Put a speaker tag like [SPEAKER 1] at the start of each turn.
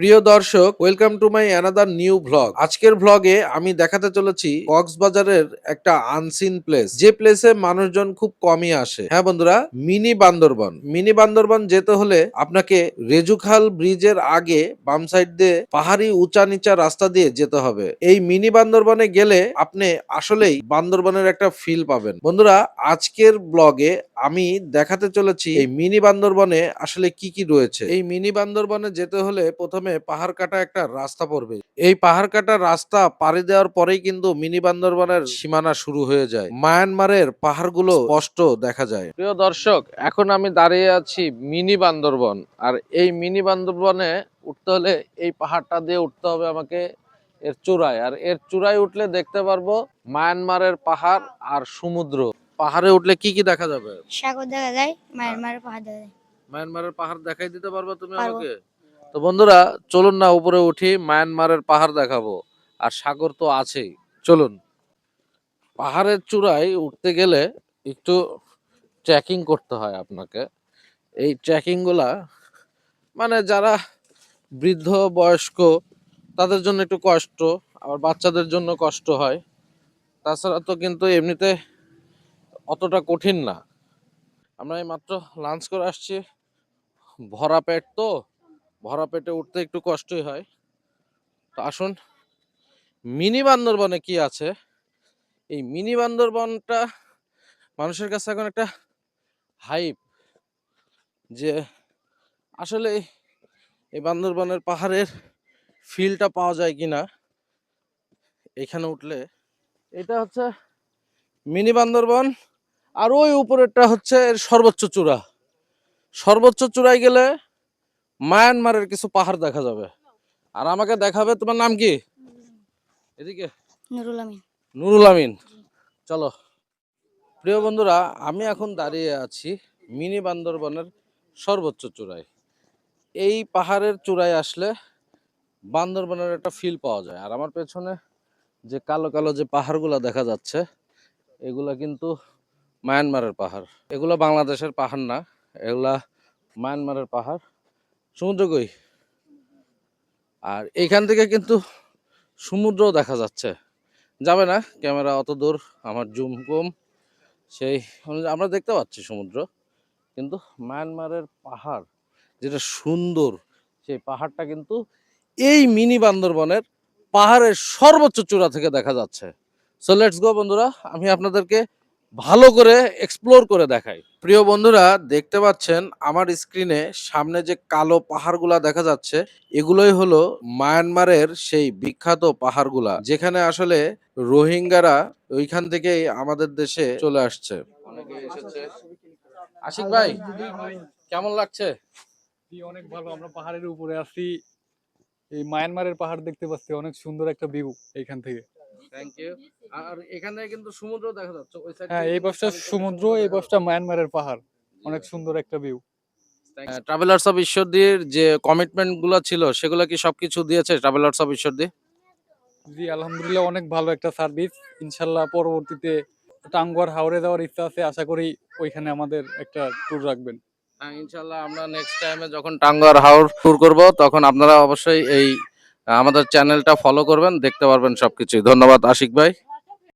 [SPEAKER 1] প্রিয় দর্শক, welcome to my another new vlog. আজকের ভ্লগে আমি দেখাতে চলেছি কক্সবাজারের একটা আনসিন প্লেস, যে প্লেসে মানুষজন খুব কমই আসে। হ্যাঁ বন্ধুরা, মিনি বান্দরবন। মিনি বান্দরবন যেতে হলে আপনাকে রেজুখাল ব্রিজের আগে বাম সাইড দিয়ে পাহাড়ি উঁচা নিচা রাস্তা দিয়ে যেতে হবে। এই মিনি বান্দরবনে গেলে আপনি আসলেই বান্দরবনের একটা ফিল পাবেন। বন্ধুরা, আজকের ব্লগে আমি দেখাতে চলেছি এই মিনি বান্দরবনে আসলে কি কি রয়েছে। এই মিনি বান্দরবনে যেতে হলে প্রথমে পাহাড় কাটা একটা রাস্তা পড়বে। এই পাহাড় কাটা রাস্তা পাড়ি দেওয়ার পরেই কিন্তু মিনি বান্দরবনের সীমানা শুরু হয়ে যায়। মায়ানমারের পাহাড়গুলো স্পষ্ট দেখা যায়। প্রিয় দর্শক, এখন আমি দাঁড়িয়ে আছি মিনি বান্দরবন। আর এই মিনি বান্দরবনে উঠতে হলে এই পাহাড়টা দিয়ে উঠতে হবে আমাকে এর চূড়ায়। আর এর চূড়ায় উঠলে দেখতে পারবো মায়ানমারের পাহাড় আর সমুদ্র। পাহাড়ে উঠলে কি কি দেখা যাবে?
[SPEAKER 2] সাগর দেখা যায়, মায়ানমারের পাহাড় দেখা যায়।
[SPEAKER 1] মায়ানমারের পাহাড় দেখাই দিতে পারবে তুমি
[SPEAKER 2] পারবো।
[SPEAKER 1] আমাকে? তো বন্ধুরা, চলুন না উপরে উঠি, মায়ানমারের পাহাড় দেখাবো। আর সাগর তো আছেই, চলুন। পাহাড়ের চূড়ায় উঠতে গেলে একটু ট্রেকিং করতে হয় আপনাকে। এই ট্রেকিং গুলা মানে যারা বৃদ্ধ বয়স্ক তাদের জন্য একটু কষ্ট, আবার বাচ্চাদের জন্য কষ্ট হয়। তাছাড়া তো কিন্তু এমনিতে অতটা কঠিন না। আমরা এই মাত্র লাঞ্চ করে আসছি, ভরা পেট তো, ভরা পেটে উঠতে একটু কষ্টই হয়। তো আসুন, মিনি বান্দরবনে কি আছে। এই মিনি বান্দরবনটা মানুষের কাছে এখন একটা হাইপ, যে আসলে এই বান্দরবনের পাহাড়ের ফিলটা পাওয়া যায় কিনা এখানে উঠলে। এটা হচ্ছে মিনি বান্দরবন, আর ওই উপরেরটা হচ্ছে এর সর্বোচ্চ চূড়া। সর্বোচ্চ চূড়ায় গেলে মায়ানমারের কিছু পাহাড় দেখা যাবে। আর আমাকে দেখাবে, তোমার নাম কি? এদিকে
[SPEAKER 2] নুরুল আমিন।
[SPEAKER 1] নুরুল আমিন। চলো প্রিয় বন্ধুরা, আমি এখন দাঁড়িয়ে আছি মিনি বান্দরবনের সর্বোচ্চ চূড়ায়। এই পাহাড়ের চূড়ায় আসলে বান্দরবনের একটা ফিল পাওয়া যায়। আর আমার পেছনে যে কালো কালো যে পাহাড়গুলো দেখা যাচ্ছে, এগুলা কিন্তু মায়ানমারের পাহাড়। এগুলো বাংলাদেশের পাহাড় না, এগুলা মায়ানমারের পাহাড়। সমুদ্র কই? আর এইখান থেকে কিন্তু সমুদ্রও দেখা যাচ্ছে। যাবে না ক্যামেরা অত দূর, আমার জুম কম, সেই অনুযায়ী আমরা দেখতে পাচ্ছি সমুদ্র। কিন্তু মায়ানমারের পাহাড় যেটা সুন্দর, সেই পাহাড়টা কিন্তু এই মিনি বান্দরবনের পাহাড়ের সর্বোচ্চ চূড়া থেকে দেখা যাচ্ছে। সো লেটস গো বন্ধুরা, আমি আপনাদেরকে ভালো করে এক্সপ্লোর করে দেখাই। প্রিয় বন্ধুরা, দেখতে পাচ্ছেন আমার স্ক্রিনে সামনে যে কালো পাহাড়গুলা দেখা যাচ্ছে, এগুলোই হলো মায়ানমারের সেই বিখ্যাত পাহাড়গুলা, যেখানে আসলে রোহিঙ্গারা ওইখান থেকেই আমাদের দেশে চলে আসছে। অনেকে এসেছে। আশিক ভাই, কেমন লাগছে?
[SPEAKER 3] অনেক ভালো। আমরা পাহাড়ের উপরে আছি, এই মায়ানমারের পাহাড় দেখতে পাচ্ছি। অনেক সুন্দর একটা ভিউ এইখান থেকে।
[SPEAKER 1] Thank you. আর এখানে কিন্তু সমুদ্র দেখা যাচ্ছে, ওই সাইড
[SPEAKER 3] হ্যাঁ,
[SPEAKER 1] থেকে
[SPEAKER 3] এই
[SPEAKER 1] কিন্তু
[SPEAKER 3] পাশটা সমুদ্র, এই পাশটা মায়ানমারের পাহাড়। অনেক সুন্দর একটা ভিউ।
[SPEAKER 1] ট্রাভেলার্স অফ ঈশ্বরদীর যে কমিটমেন্ট গুলো ছিল, সেগুলো কি সবকিছু দিয়েছে ট্রাভেলার্স অফ ঈশ্বরদী?
[SPEAKER 3] জি আলহামদুলিল্লাহ, অনেক ভালো একটা সার্ভিস। ইনশাল্লাহ পরবর্তীতে টাঙ্গুয়ার হাওরে যাওয়ার ইচ্ছা আছে, আশা করি ওইখানে আমাদের একটা ট্যুর রাখবেন।
[SPEAKER 1] হ্যাঁ, ইনশাল্লাহ আমরা নেক্সট টাইমে যখন টাঙ্গুয়ার হাওর ট্যুর করব, তখন আপনারা অবশ্যই এই আমাদের চ্যানেলটা ফলো করবেন, দেখতে পারবেন সবকিছু। ধন্যবাদ আশিক ভাই।